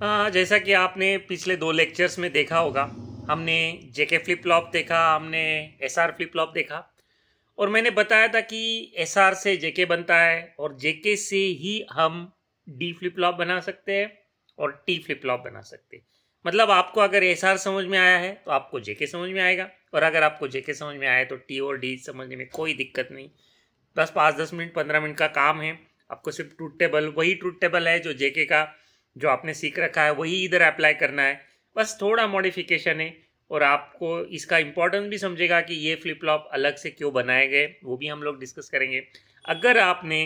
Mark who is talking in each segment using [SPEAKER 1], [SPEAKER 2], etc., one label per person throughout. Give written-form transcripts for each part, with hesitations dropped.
[SPEAKER 1] जैसा कि आपने पिछले 2 लेक्चर्स में देखा होगा, हमने जेके फ्लिप फ्लॉप देखा, हमने एसआर फ्लिप फ्लॉप देखा और मैंने बताया था कि एसआर से जेके बनता है और जेके से ही हम डी फ्लिप फ्लॉप बना सकते हैं और टी फ्लिप फ्लॉप बना सकते हैं। मतलब आपको अगर एसआर समझ में आया है तो आपको जेके समझ में आएगा और अगर आपको जेके समझ में आया है तो टी और डी समझने में कोई दिक्कत नहीं। बस 5-10 मिनट 15 मिनट का काम है। आपको सिर्फ ट्रूथ टेबल, वही ट्रूथ टेबल है जो जेके का जो आपने सीख रखा है वही इधर अप्लाई करना है, बस थोड़ा मॉडिफिकेशन है। और आपको इसका इंपॉर्टेंस भी समझेगा कि ये फ्लिप फ्लॉप अलग से क्यों बनाए गए, वो भी हम लोग डिस्कस करेंगे। अगर आपने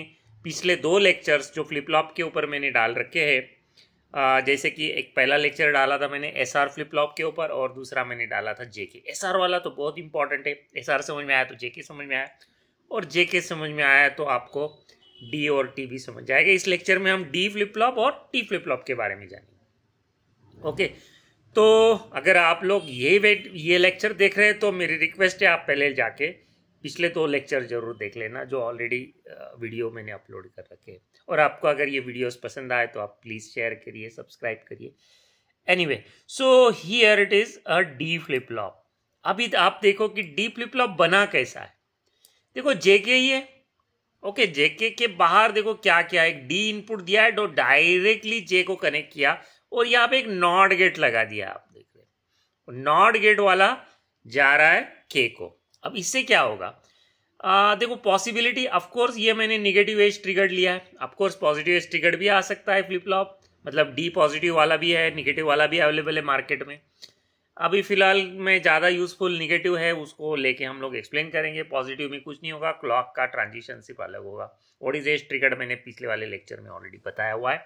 [SPEAKER 1] पिछले 2 लेक्चर्स जो फ्लिप फ्लॉप के ऊपर मैंने डाल रखे हैं, जैसे कि एक पहला लेक्चर डाला था मैंने एसआर फ्लिप फ्लॉप के ऊपर और दूसरा मैंने डाला था जेके। एसआर वाला तो बहुत इंपॉर्टेंट है, एसआर समझ में आया तो जेके समझ में आया और जेके समझ में आया तो आपको डी और टी भी समझ जाएगा। इस लेक्चर में हम डी फ्लिप फ्लॉप और टी फ्लिप फ्लॉप के बारे में जानेंगे। ओके, तो अगर आप लोग ये लेक्चर देख रहे हैं तो मेरी रिक्वेस्ट है आप पहले जाके पिछले 2 लेक्चर जरूर देख लेना जो ऑलरेडी वीडियो मैंने अपलोड कर रखे हैं। और आपको अगर ये वीडियोस पसंद आए तो आप प्लीज़ शेयर करिए, सब्सक्राइब करिए। Anyway, so here it is a D flip flop. अभी आप देखो कि डी फ्लिप फ्लॉप बना कैसा है। देखो जेके ही है। ओके, जेके के बाहर देखो क्या क्या है, एक डी इनपुट दिया है तो डायरेक्टली जे को कनेक्ट किया और यहाँ पे एक नॉट गेट लगा दिया। आप देख रहे हैं नॉट गेट वाला जा रहा है के को। अब इससे क्या होगा, देखो पॉसिबिलिटी, ऑफकोर्स ये मैंने नेगेटिव एज ट्रिगर्ड लिया है, ऑफकोर्स पॉजिटिव एज ट्रिगर्ड भी आ सकता है फ्लिप फ्लॉप, मतलब डी पॉजिटिव वाला भी है, नेगेटिव वाला भी अवेलेबल है मार्केट में। अभी फिलहाल में ज़्यादा यूजफुल नेगेटिव है, उसको लेके हम लोग एक्सप्लेन करेंगे। पॉजिटिव में कुछ नहीं होगा, क्लॉक का ट्रांजिशन सिर्फ अलग होगा। व्हाट इज एज ट्रिगर्ड मैंने पिछले वाले लेक्चर में ऑलरेडी बताया हुआ है।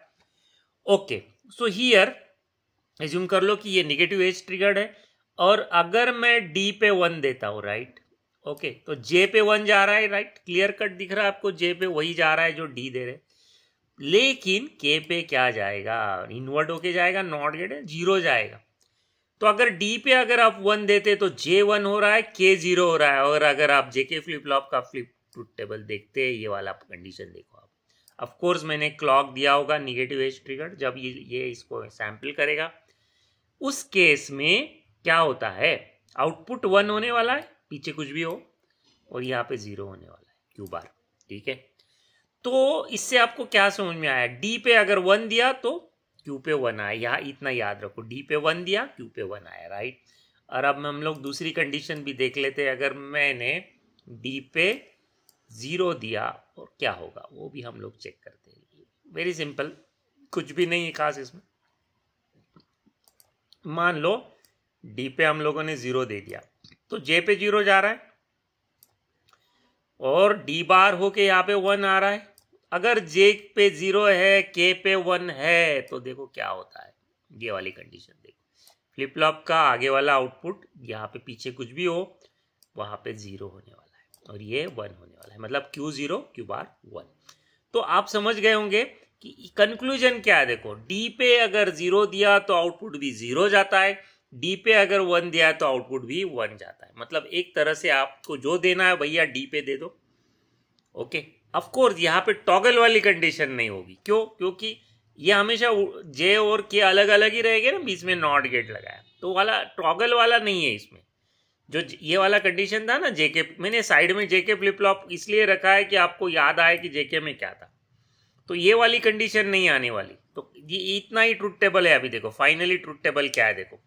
[SPEAKER 1] ओके, सो हियर एज्यूम कर लो कि ये नेगेटिव एज ट्रिगर्ड है और अगर मैं डी पे 1 देता हूँ, राइट, ओके, तो जे पे 1 जा रहा है, राइट, क्लियर कट दिख रहा है आपको, जे पे वही जा रहा है जो डी दे रहे, लेकिन के पे क्या जाएगा, इन्वर्ट होके जाएगा, नॉट गेट है, 0 जाएगा। तो अगर डी पे अगर आप 1 देते तो जे 1 हो रहा है, के 0 हो रहा है। और अगर आप जेके फ्लिप फ्लॉप का फ्लिप ट्रूथ टेबल देखते हैं, ये वाला कंडीशन देखो आप। ऑफ कोर्स मैंने क्लॉक दिया होगा निगेटिव एज ट्रिगर, जब ये इसको सैंपल करेगा उस केस में क्या होता है, आउटपुट 1 होने वाला है, पीछे कुछ भी हो, और यहाँ पे 0 होने वाला है, क्यू बार। ठीक है, तो इससे आपको क्या समझ में आया, डी पे अगर 1 दिया तो क्यू पे 1 आया, यहाँ इतना याद रखो, डी पे 1 दिया क्यू पे 1 आया, राइट। और अब हम लोग दूसरी कंडीशन भी देख लेते हैं, अगर मैंने डी पे 0 दिया और क्या होगा वो भी हम लोग चेक करते हैं। वेरी सिंपल, कुछ भी नहीं है खास इसमें। मान लो डी पे हम लोगों ने 0 दे दिया तो जे पे 0 जा रहा है और डी बार होके यहाँ पे 1 आ रहा है। अगर जे पे 0 है, के पे 1 है, तो देखो क्या होता है, ये वाली कंडीशन देखो, फ्लिप फ्लॉप का आगे वाला आउटपुट यहाँ पे पीछे कुछ भी हो वहां पे 0 होने वाला है और ये 1 होने वाला है, मतलब क्यू 0 क्यू बार 1। तो आप समझ गए होंगे कि कंक्लूजन क्या है। देखो डी पे अगर 0 दिया तो आउटपुट भी 0 जाता है, डी पे अगर 1 दिया तो आउटपुट भी 1 जाता है। मतलब एक तरह से आपको जो देना है भैया डी पे दे दो। ओके, ऑफ कोर्स यहाँ पे टॉगल वाली कंडीशन नहीं होगी, क्यों, क्योंकि ये हमेशा जे और के अलग अलग ही रहेंगे ना, बीच में नॉट गेट लगाया, तो वाला टॉगल वाला नहीं है इसमें। जो ये वाला कंडीशन था ना जेके, मैंने साइड में जेके फ्लिप फ्लॉप इसलिए रखा है कि आपको याद आए कि जेके में क्या था, तो ये वाली कंडीशन नहीं आने वाली। तो ये इतना ही ट्रूथ टेबल है। अभी देखो फाइनली ट्रूथ टेबल क्या है, देखो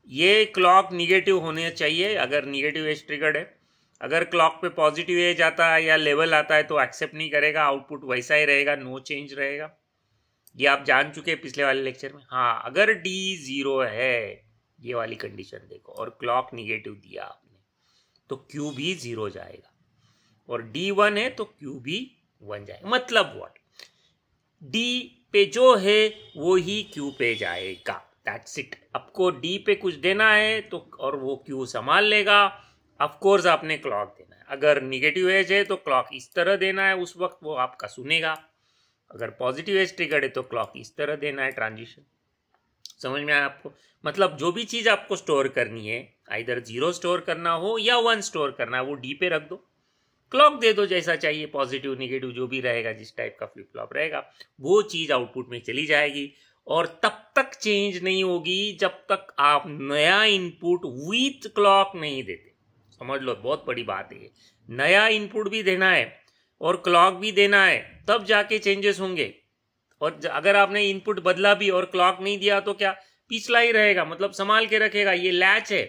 [SPEAKER 1] ये क्लॉक निगेटिव होने चाहिए अगर निगेटिव एज ट्रिगर्ड है। अगर क्लॉक पे पॉजिटिव एज आता है या लेवल आता है तो एक्सेप्ट नहीं करेगा, आउटपुट वैसा ही रहेगा, नो चेंज रहेगा। ये आप जान चुके हैं पिछले वाले लेक्चर में। हाँ, अगर डी 0 है, ये वाली कंडीशन देखो, और क्लॉक निगेटिव दिया आपने तो क्यू भी 0 जाएगा, और डी 1 है तो क्यू भी 1 जाएगा। मतलब व्हाट, डी पे जो है वो ही क्यू पे जाएगा, दैट्स इट। आपको डी पे कुछ देना है तो और वो क्यू संभाल लेगा। ऑफ कोर्स आपने क्लॉक देना है, अगर निगेटिव एज है तो क्लॉक इस तरह देना है, उस वक्त वो आपका सुनेगा। अगर पॉजिटिव एज ट्रिगर्ड है तो क्लॉक इस तरह देना है, ट्रांजिशन। समझ में आया आपको? मतलब जो भी चीज आपको स्टोर करनी है, आइदर 0 स्टोर करना हो या 1 स्टोर करना है, वो डी पे रख दो, क्लॉक दे दो जैसा चाहिए, पॉजिटिव निगेटिव जो भी रहेगा, जिस टाइप का फ्लिप फ्लॉप रहेगा वो चीज आउटपुट में चली जाएगी और तब तक चेंज नहीं होगी जब तक आप नया इनपुट विथ क्लॉक नहीं देते। समझ लो, बहुत बड़ी बात है। नया इनपुट भी देना है और क्लॉक भी देना है, तब जाके चेंजेस होंगे। और अगर आपने इनपुट बदला भी और क्लॉक नहीं दिया तो क्या, पिछला ही रहेगा, मतलब संभाल के रखेगा। ये लैच है,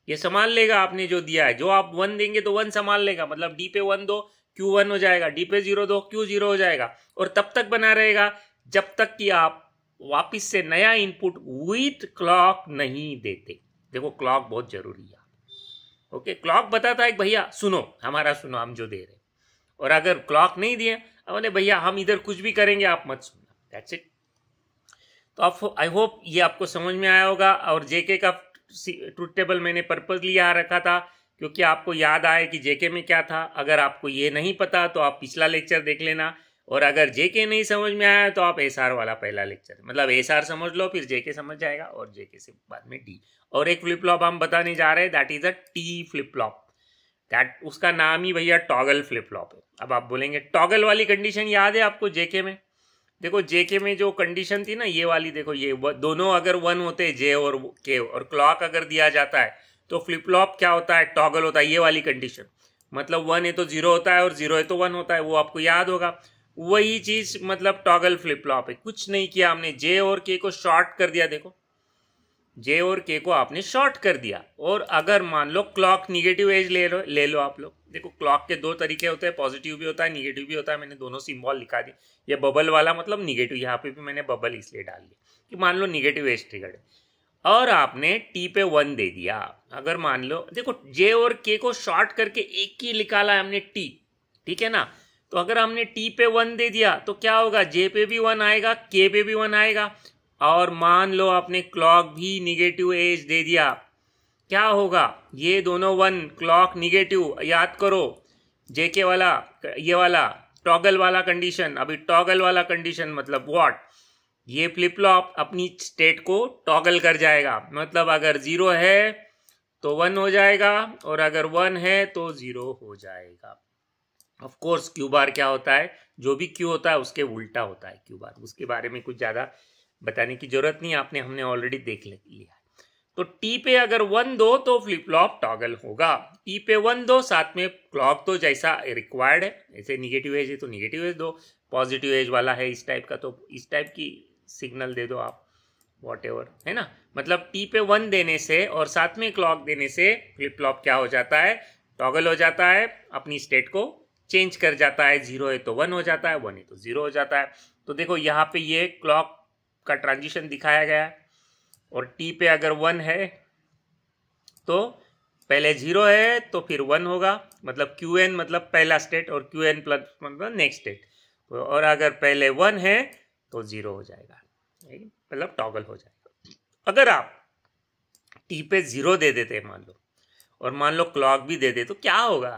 [SPEAKER 1] ये संभाल लेगा आपने जो दिया है। जो आप 1 देंगे तो 1 संभाल लेगा, मतलब डी पे 1 दो क्यू 1 हो जाएगा, डी पे 0 दो क्यू 0 हो जाएगा। और तब तक बना रहेगा जब तक कि आप वापिस से नया इनपुट विथ क्लॉक नहीं देते। देखो, क्लॉक बहुत जरूरी है। ओके, क्लॉक बताता है भैया सुनो, हमारा सुनो, हम जो दे रहे। और अगर क्लॉक नहीं दिए, बोले भैया हम इधर कुछ भी करेंगे, आप मत सुनना। That's it. तो आप, आई होप ये आपको समझ में आया होगा। और जेके का ट्रूथ टेबल मैंने पर्पजली यहाँ रखा था क्योंकि आपको याद आए कि जेके में क्या था। अगर आपको ये नहीं पता तो आप पिछला लेक्चर देख लेना, और अगर जेके नहीं समझ में आया तो आप एसआर वाला पहला लेक्चर, मतलब एसआर समझ लो, फिर जेके समझ जाएगा, और जेके से बाद में डी। और एक फ्लिप फ्लॉप हम बताने जा रहे हैं, that is a T flip flop. That, उसका नाम ही भैया टॉगल फ्लिप फ्लॉप है। अब आप बोलेंगे टॉगल वाली कंडीशन याद है आपको जेके में? देखो, जेके में जो कंडीशन थी ना, ये वाली देखो, ये दोनों अगर 1 होते जे और के, और क्लॉक अगर दिया जाता है तो फ्लिप फ्लॉप क्या होता है, टॉगल होता है। ये वाली कंडीशन, मतलब 1 है तो 0 होता है और 0 है तो 1 होता है, वो आपको याद होगा। वही चीज मतलब टॉगल फ्लिप फ्लॉप है। कुछ नहीं किया हमने, जे और के को शॉर्ट कर दिया। देखो, जे और के को आपने शॉर्ट कर दिया। और अगर मान लो क्लॉक निगेटिव एज ले लो आप लोग। देखो, क्लॉक के 2 तरीके होते हैं, पॉजिटिव भी होता है, निगेटिव भी होता है। मैंने दोनों सिंबल लिखा दिए। ये बबल वाला मतलब निगेटिव, यहाँ पे भी मैंने बबल इसलिए डाल दिया कि मान लो निगेटिव एज ट्रिगर्ड है और आपने टी पे 1 दे दिया। अगर मान लो, देखो, जे और के को शॉर्ट करके एक ही निकाला है हमने टी, ठीक है ना। तो अगर हमने टी पे 1 दे दिया तो क्या होगा, जे पे भी 1 आएगा, के पे भी 1 आएगा। और मान लो आपने क्लॉक भी निगेटिव एज दे दिया, क्या होगा, ये दोनों 1, क्लॉक निगेटिव। याद करो, जेके वाला, ये वाला टॉगल वाला कंडीशन। अभी टॉगल वाला कंडीशन मतलब व्हाट, ये फ्लिप फ्लॉप अपनी स्टेट को टॉगल कर जाएगा। मतलब अगर 0 है तो 1 हो जाएगा, और अगर 1 है तो 0 हो जाएगा। ऑफ कोर्स क्यू बार क्या होता है, जो भी क्यू होता है उसके उल्टा होता है क्यू बार। उसके बारे में कुछ ज़्यादा बताने की जरूरत नहीं, हमने ऑलरेडी देख लिया है। तो टी पे अगर 1 दो तो फ्लिप फ्लॉप टॉगल होगा। टी पे 1 दो, साथ में क्लॉक तो जैसा रिक्वायर्ड है, ऐसे निगेटिव एज है तो निगेटिव एज दो, पॉजिटिव एज वाला है इस टाइप का तो इस टाइप की सिग्नल दे दो आप, वॉटएवर, है ना। मतलब टी पे 1 देने से और साथ में क्लॉक देने से फ्लिप फ्लॉप क्या हो जाता है, टॉगल हो जाता है, अपनी स्टेट को चेंज कर जाता है। 0 है तो 1 हो जाता है, 1 है तो 0 हो जाता है। तो देखो, यहाँ पे ये क्लॉक का ट्रांजिशन दिखाया गया है। और टी पे अगर 1 है तो पहले 0 है तो फिर 1 होगा, मतलब QN मतलब पहला स्टेट, और QN प्लस मतलब नेक्स्ट स्टेट। तो और अगर पहले 1 है तो 0 हो जाएगा, मतलब टॉगल हो जाएगा। अगर आप टी पे 0 दे देते मान लो, और मान लो क्लॉक भी दे दे, तो क्या होगा,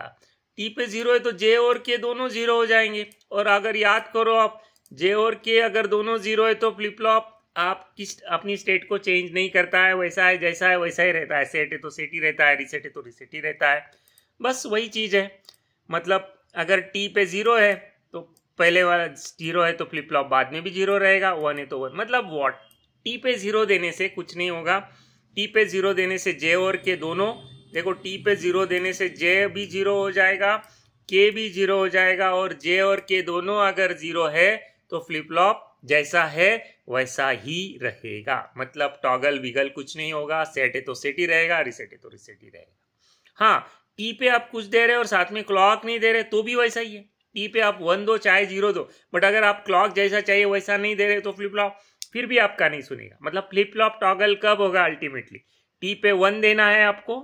[SPEAKER 1] टी पे 0 है तो जे और के दोनों 0 हो जाएंगे। और अगर याद करो आप, जे और के अगर दोनों 0 है तो फ्लिप फ्लॉप आप अपनी स्टेट को चेंज नहीं करता है, वैसा है जैसा है वैसा ही रहता है। सेट है तो सेट ही रहता है, रिसेट है तो रिसेट ही रहता है, बस वही चीज़ है। मतलब अगर टी पे 0 है तो पहले वाला 0 है तो फ्लिप फ्लॉप बाद में भी 0 रहेगा, 1 है तो 1, मतलब वॉट, टी पे 0 देने से कुछ नहीं होगा। टी पे 0 देने से जे और के दोनों, देखो, टी पे 0 देने से जे भी 0 हो जाएगा, के भी 0 हो जाएगा, और जे और के दोनों अगर 0 है तो फ्लिप फ्लॉप जैसा है वैसा ही रहेगा। मतलब टॉगल विगल कुछ नहीं होगा, सेट है तो सेट ही रहेगा, रिसेट है तो रिसेट ही रहेगा। हाँ, टी पे आप कुछ दे रहे और साथ में क्लॉक नहीं दे रहे तो भी वैसा ही है। टी पे आप 1 दो चाहे 0 दो, बट अगर आप क्लॉक जैसा चाहिए वैसा नहीं दे रहे तो फ्लिप फ्लॉप फिर भी आपका नहीं सुनेगा। मतलब फ्लिप फ्लॉप टॉगल कब होगा, अल्टीमेटली टी पे 1 देना है आपको।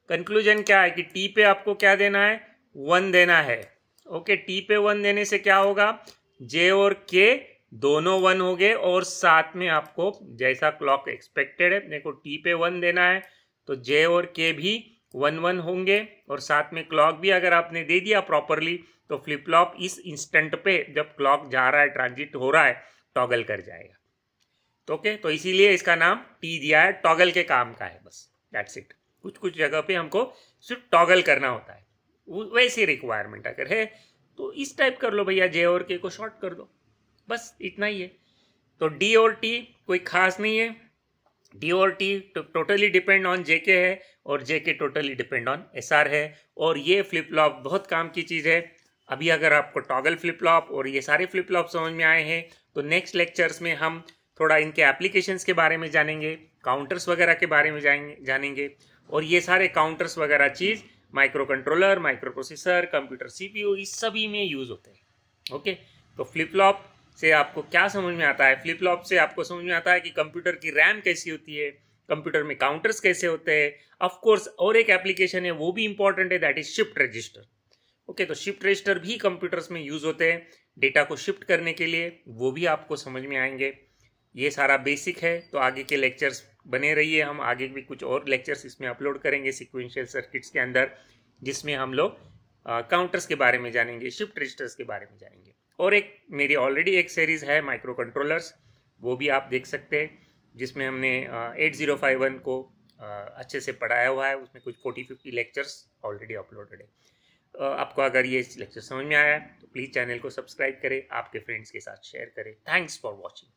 [SPEAKER 1] कंक्लूजन क्या है कि टी पे आपको क्या देना है, 1 देना है। ओके, टी पे 1 देने से क्या होगा, जे और के दोनों 1 हो गए, और साथ में आपको जैसा क्लॉक एक्सपेक्टेड है, देखो टी पे 1 देना है तो जे और के भी 1 होंगे, और साथ में क्लॉक भी अगर आपने दे दिया प्रॉपरली तो फ्लिप फ्लॉप इस इंस्टेंट पे जब क्लॉक जा रहा है, ट्रांजिट हो रहा है, टॉगल कर जाएगा। तो ओके, तो इसीलिए इसका नाम टी दिया है, टॉगल के काम का है, बस दैट्स इट। कुछ कुछ जगह पे हमको सिर्फ टॉगल करना होता है, वैसी रिक्वायरमेंट अगर है तो इस टाइप कर लो भैया, जे और के को शॉर्ट कर दो, बस इतना ही है। तो डी और टी कोई खास नहीं है, डी और टी टोटली डिपेंड ऑन जेके है और जेके टोटली डिपेंड ऑन एसआर है। और ये फ्लिप फ्लॉप बहुत काम की चीज़ है। अभी अगर आपको टॉगल फ्लिप फ्लॉप और ये सारे फ्लिप फ्लॉप समझ में आए हैं तो नेक्स्ट लेक्चर्स में हम थोड़ा इनके एप्लीकेशंस के बारे में जानेंगे, काउंटर्स वगैरह के बारे में जानेंगे। और ये सारे काउंटर्स वगैरह चीज़ micro controller, micro processor, computer CPU इस सभी में यूज़ होते हैं। ओके, तो फ्लिप फ्लॉप से आपको क्या समझ में आता है? फ्लिप फ्लॉप से आपको समझ में आता है कि कंप्यूटर की रैम कैसी होती है, कंप्यूटर में काउंटर्स कैसे होते हैं। ऑफ कोर्स और एक एप्लीकेशन है वो भी इंपॉर्टेंट है, that is shift register. Okay, तो शिफ्ट रजिस्टर भी कंप्यूटर्स में यूज होते हैं डेटा को शिफ्ट करने के लिए, वो भी आपको समझ में आएंगे। ये सारा बेसिक है, तो आगे के लेक्चर्स बने रहिए। हम आगे भी कुछ और लेक्चर्स इसमें अपलोड करेंगे सीक्वेंशियल सर्किट्स के अंदर, जिसमें हम लोग काउंटर्स के बारे में जानेंगे, शिफ्ट रजिस्टर्स के बारे में जानेंगे। और एक मेरी ऑलरेडी एक सीरीज़ है माइक्रो कंट्रोलर्स, वो भी आप देख सकते हैं, जिसमें हमने 8051 को अच्छे से पढ़ाया हुआ है। उसमें कुछ 40-50 लेक्चर्स ऑलरेडी अपलोडेड है। आपको अगर ये लेक्चर समझ में आया तो प्लीज़ चैनल को सब्सक्राइब करें, आपके फ्रेंड्स के साथ शेयर करें। Thanks for watching.